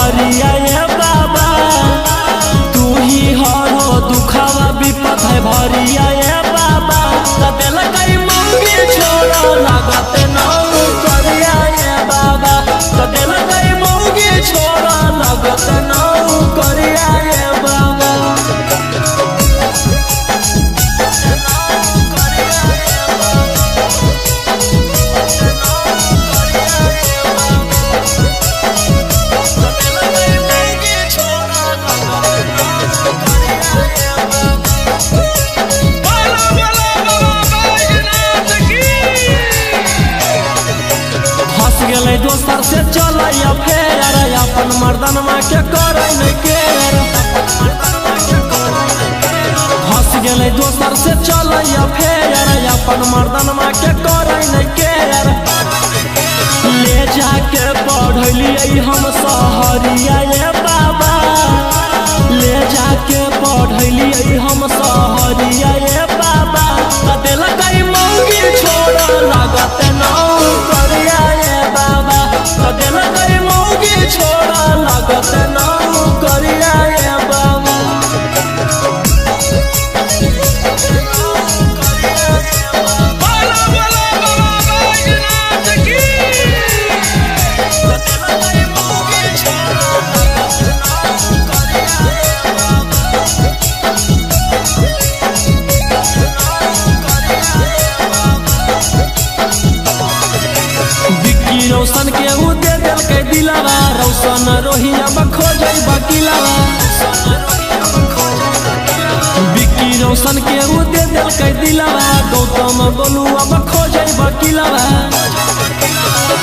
सहरिया ये बाबा तू ही हरो दुखावा विपद है भरिया ये बाबा दिल कई मंगी छोड़ा लागत नौ करिया ये बाबा दिल कई मंगी छोड़ा लागत नौ करिया ये बाबा दोसर से चल फेर अपन मर्दन माँ के कर हंस गए दोसर से चल फेर अपन मर्दन माँ के कर ले जाके पढ़लिए हम सहरिया ये बाबा ले जाके पढ़लिए हम सहरिया ये बाबा दिल कई मंगी छोड़ लागत नौ करिया ये बाबा दिल कई मंगी छोड़ लागत नौ करिया ये बाबा रौशन के उ दे दिल के दिलावा रौशन रोहिया खोजे बकिलावा बिक्की रौशन के उ दे दिल के दिलावा गौतम गोलुआ खोजे बकिलावा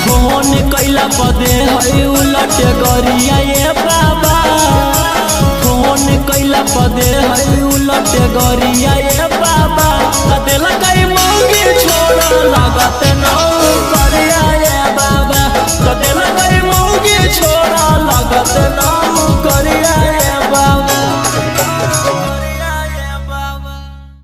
फोन कैला पदे है उलट गरिया ये बाबा फोन कैला पदे है उलट गरिया ये बाबा दिल कई मंगी छोड़ लागत नौ करिया ये बाबा दिल कई मंगी छोड़ा लागत ना।